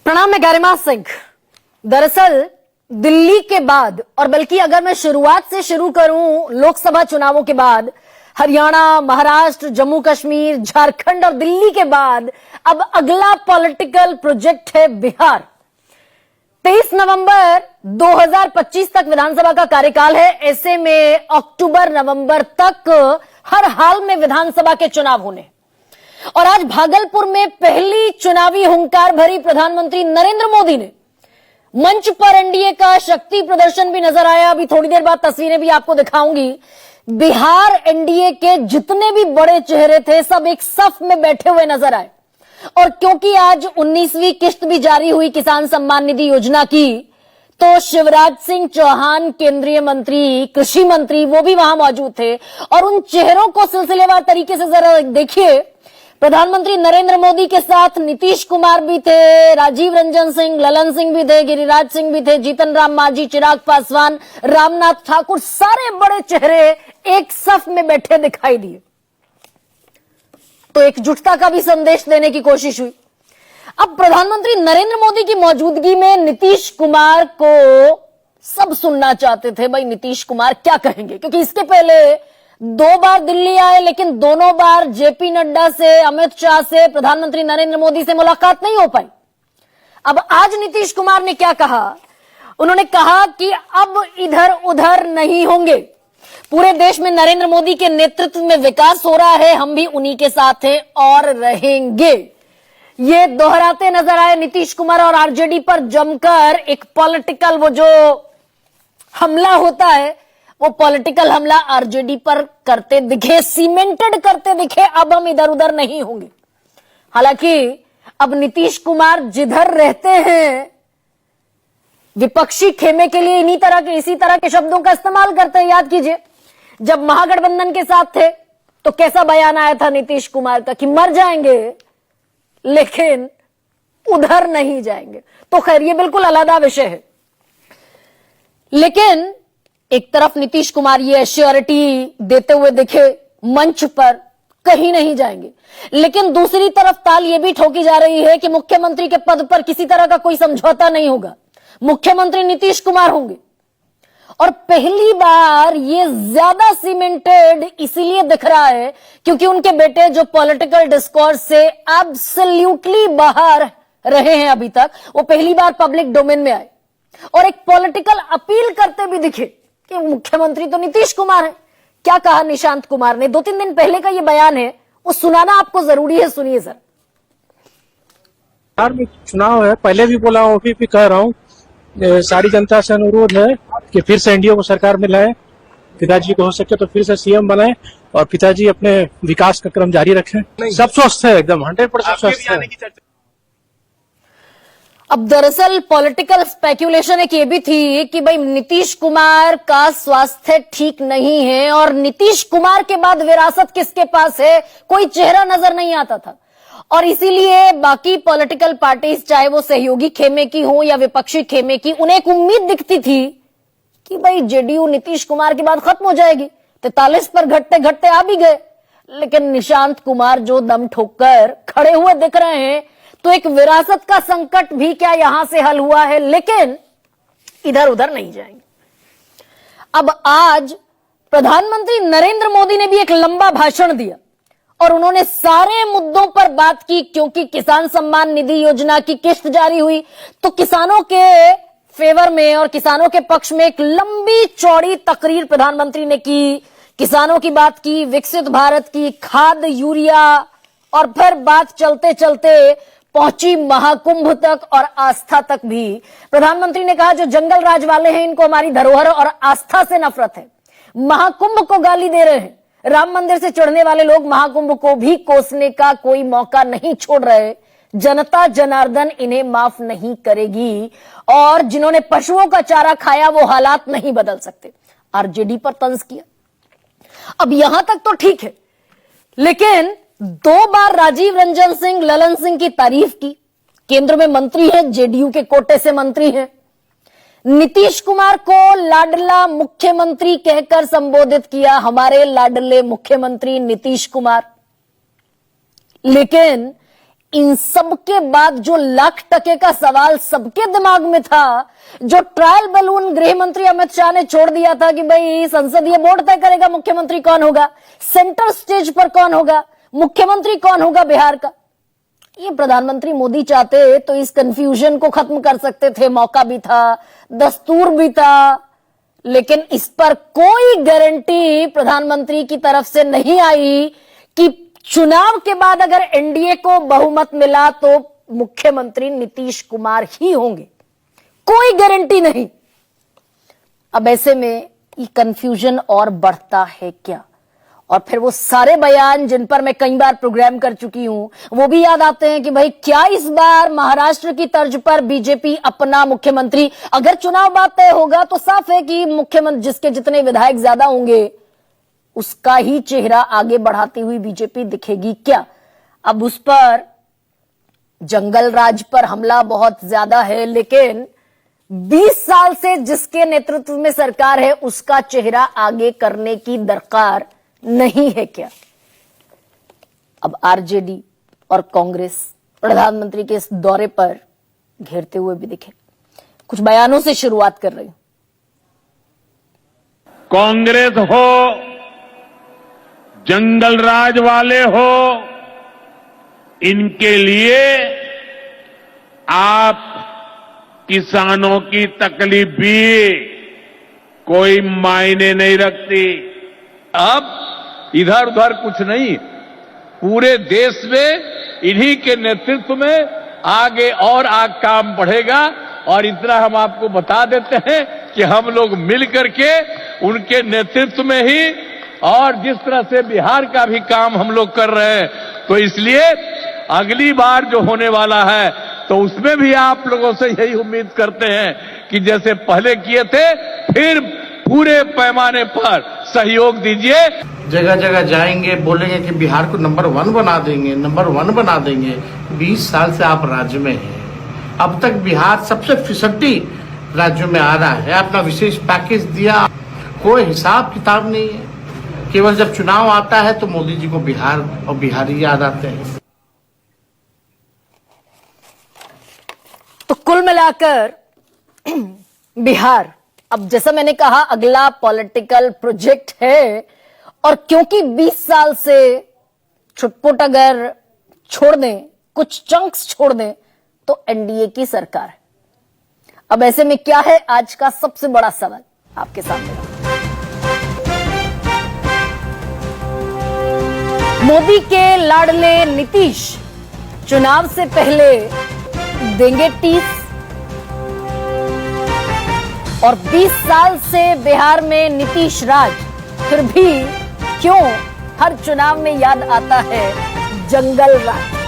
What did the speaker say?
प्रणाम, मैं गरिमा सिंह। दरअसल दिल्ली के बाद, और बल्कि अगर मैं शुरुआत से शुरू करूं, लोकसभा चुनावों के बाद हरियाणा, महाराष्ट्र, जम्मू कश्मीर, झारखंड और दिल्ली के बाद अब अगला पॉलिटिकल प्रोजेक्ट है बिहार। 23 नवंबर 2025 तक विधानसभा का कार्यकाल है। ऐसे में अक्टूबर नवंबर तक हर हाल में विधानसभा के चुनाव होने, और आज भागलपुर में पहली चुनावी हुंकार भरी प्रधानमंत्री नरेंद्र मोदी ने मंच पर एनडीए का शक्ति प्रदर्शन भी नजर आया। अभी थोड़ी देर बाद तस्वीरें भी आपको दिखाऊंगी। बिहार एनडीए के जितने भी बड़े चेहरे थे सब एक सफ में बैठे हुए नजर आए। और क्योंकि आज 19वीं किस्त भी जारी हुई किसान सम्मान निधि योजना की, तो शिवराज सिंह चौहान केंद्रीय मंत्री, कृषि मंत्री, वो भी वहां मौजूद थे। और उन चेहरों को सिलसिलेवार तरीके से जरा देखिए। प्रधानमंत्री नरेंद्र मोदी के साथ नीतीश कुमार भी थे, राजीव रंजन सिंह, ललन सिंह भी थे, गिरिराज सिंह भी थे, जीतन राम मांझी, चिराग पासवान, रामनाथ ठाकुर, सारे बड़े चेहरे एक सफ में बैठे दिखाई दिए। तो एकजुटता का भी संदेश देने की कोशिश हुई। अब प्रधानमंत्री नरेंद्र मोदी की मौजूदगी में नीतीश कुमार को सब सुनना चाहते थे, भाई नीतीश कुमार क्या कहेंगे, क्योंकि इसके पहले 2 बार दिल्ली आए, लेकिन दोनों बार जेपी नड्डा से, अमित शाह से, प्रधानमंत्री नरेंद्र मोदी से मुलाकात नहीं हो पाई। अब आज नीतीश कुमार ने क्या कहा? उन्होंने कहा कि अब इधर उधर नहीं होंगे, पूरे देश में नरेंद्र मोदी के नेतृत्व में विकास हो रहा है, हम भी उन्हीं के साथ हैं और रहेंगे। ये दोहराते नजर आए नीतीश कुमार और आरजेडी पर जमकर एक पॉलिटिकल, वो जो हमला होता है, वो पॉलिटिकल हमला आरजेडी पर करते दिखे, सीमेंटेड करते दिखे। अब हम इधर उधर नहीं होंगे। हालांकि अब नीतीश कुमार जिधर रहते हैं, विपक्षी खेमे के लिए इसी तरह के शब्दों का इस्तेमाल करते हैं। याद कीजिए, जब महागठबंधन के साथ थे तो कैसा बयान आया था नीतीश कुमार का कि मर जाएंगे लेकिन उधर नहीं जाएंगे। तो खैर, ये बिल्कुल अलग विषय है। लेकिन एक तरफ नीतीश कुमार ये एश्योरिटी देते हुए दिखे मंच पर, कहीं नहीं जाएंगे, लेकिन दूसरी तरफ ताल ये भी ठोकी जा रही है कि मुख्यमंत्री के पद पर किसी तरह का कोई समझौता नहीं होगा, मुख्यमंत्री नीतीश कुमार होंगे। और पहली बार ये ज्यादा सीमेंटेड इसीलिए दिख रहा है क्योंकि उनके बेटे, जो पॉलिटिकल डिस्कोर्स से एब्सोल्युटली बाहर रहे हैं अभी तक, वो पहली बार पब्लिक डोमेन में आए और एक पॉलिटिकल अपील करते भी दिखे कि मुख्यमंत्री तो नीतीश कुमार है। क्या कहा निशांत कुमार ने? 2-3 दिन पहले का ये बयान है, वो सुनाना आपको जरूरी है, सुनिए सर। बिहार में चुनाव है, पहले भी बोला हूं, अभी भी कह रहा हूं, सारी जनता से अनुरोध है कि फिर से एनडीए को सरकार में लाए, पिताजी को हो सके तो फिर से सीएम बनाए और पिताजी अपने विकास का क्रम जारी रखें। सब स्वस्थ है, एकदम 100% स्वस्थ है। अब दरअसल पॉलिटिकल स्पेक्यूलेशन एक ये भी थी कि भाई नीतीश कुमार का स्वास्थ्य ठीक नहीं है, और नीतीश कुमार के बाद विरासत किसके पास है, कोई चेहरा नजर नहीं आता था। और इसीलिए बाकी पॉलिटिकल पार्टीज, चाहे वो सहयोगी खेमे की हो या विपक्षी खेमे की, उन्हें एक उम्मीद दिखती थी कि भाई जेडीयू नीतीश कुमार के बाद खत्म हो जाएगी। 43 पर घटते घटते आ भी गए, लेकिन निशांत कुमार जो दम ठोककर खड़े हुए दिख रहे हैं, तो एक विरासत का संकट भी क्या यहां से हल हुआ है, लेकिन इधर उधर नहीं जाएंगे। अब आज प्रधानमंत्री नरेंद्र मोदी ने भी एक लंबा भाषण दिया और उन्होंने सारे मुद्दों पर बात की, क्योंकि किसान सम्मान निधि योजना की किस्त जारी हुई तो किसानों के फेवर में और किसानों के पक्ष में एक लंबी चौड़ी तकरीर प्रधानमंत्री ने की। किसानों की बात की, विकसित भारत की, खाद, यूरिया, और फिर बात चलते चलते पहुंची महाकुंभ तक और आस्था तक भी। प्रधानमंत्री ने कहा, जो जंगल राज वाले हैं इनको हमारी धरोहर और आस्था से नफरत है, महाकुंभ को गाली दे रहे हैं, राम मंदिर से चढ़ने वाले लोग महाकुंभ को भी कोसने का कोई मौका नहीं छोड़ रहे, जनता जनार्दन इन्हें माफ नहीं करेगी, और जिन्होंने पशुओं का चारा खाया वो हालात नहीं बदल सकते। आरजेडी पर तंज किया। अब यहां तक तो ठीक है, लेकिन 2 बार राजीव रंजन सिंह, ललन सिंह की तारीफ की, केंद्र में मंत्री हैं, जेडीयू के कोटे से मंत्री हैं। नीतीश कुमार को लाडला मुख्यमंत्री कहकर संबोधित किया, हमारे लाडले मुख्यमंत्री नीतीश कुमार। लेकिन इन सब के बाद जो लाख टके का सवाल सबके दिमाग में था, जो ट्रायल बैलून गृह मंत्री अमित शाह ने छोड़ दिया था कि भाई संसदीय बोर्ड तय करेगा मुख्यमंत्री कौन होगा, सेंटर स्टेज पर कौन होगा, मुख्यमंत्री कौन होगा बिहार का, ये प्रधानमंत्री मोदी चाहते तो इस कंफ्यूजन को खत्म कर सकते थे। मौका भी था, दस्तूर भी था, लेकिन इस पर कोई गारंटी प्रधानमंत्री की तरफ से नहीं आई कि चुनाव के बाद अगर एनडीए को बहुमत मिला तो मुख्यमंत्री नीतीश कुमार ही होंगे। कोई गारंटी नहीं। अब ऐसे में ये कंफ्यूजन और बढ़ता है क्या? और फिर वो सारे बयान जिन पर मैं कई बार प्रोग्राम कर चुकी हूं वो भी याद आते हैं कि भाई क्या इस बार महाराष्ट्र की तर्ज पर बीजेपी अपना मुख्यमंत्री, अगर चुनाव बाद तय होगा तो साफ है कि मुख्यमंत्री जिसके जितने विधायक ज्यादा होंगे उसका ही चेहरा आगे बढ़ाती हुई बीजेपी दिखेगी क्या? अब उस पर जंगल राज पर हमला बहुत ज्यादा है, लेकिन 20 साल से जिसके नेतृत्व में सरकार है उसका चेहरा आगे करने की दरकार नहीं है क्या? अब आरजेडी और कांग्रेस प्रधानमंत्री के इस दौरे पर घेरते हुए भी दिखे। कुछ बयानों से शुरुआत कर रही हूं। कांग्रेस हो, जंगल राज वाले हो, इनके लिए आप किसानों की तकलीफ भी कोई मायने नहीं रखती। अब इधर उधर कुछ नहीं, पूरे देश में इन्हीं के नेतृत्व में आगे और काम बढ़ेगा। और इतना हम आपको बता देते हैं कि हम लोग मिल करके उनके नेतृत्व में ही और जिस तरह से बिहार का भी काम हम लोग कर रहे हैं, तो इसलिए अगली बार जो होने वाला है तो उसमें भी आप लोगों से यही उम्मीद करते हैं कि जैसे पहले किए थे फिर पूरे पैमाने पर सहयोग दीजिए। जगह जगह जाएंगे, बोलेंगे कि बिहार को नंबर 1 बना देंगे, नंबर 1 बना देंगे। 20 साल से आप राज्य में हैं, अब तक बिहार सबसे फिसड्डी राज्यों में आ रहा है। अपना विशेष पैकेज दिया, कोई हिसाब किताब नहीं है। केवल जब चुनाव आता है तो मोदी जी को बिहार और बिहारी याद आते हैं। तो कुल मिलाकर बिहार अब जैसा मैंने कहा अगला पॉलिटिकल प्रोजेक्ट है, और क्योंकि 20 साल से छुटपुट अगर छोड़ दें, कुछ चंक्स छोड़ दें, तो एनडीए की सरकार है। अब ऐसे में क्या है आज का सबसे बड़ा सवाल आपके सामने? मोदी के लाडले नीतीश चुनाव से पहले देंगे टीस, और 20 साल से बिहार में नीतीश राज, फिर भी क्यों हर चुनाव में याद आता है जंगल राज?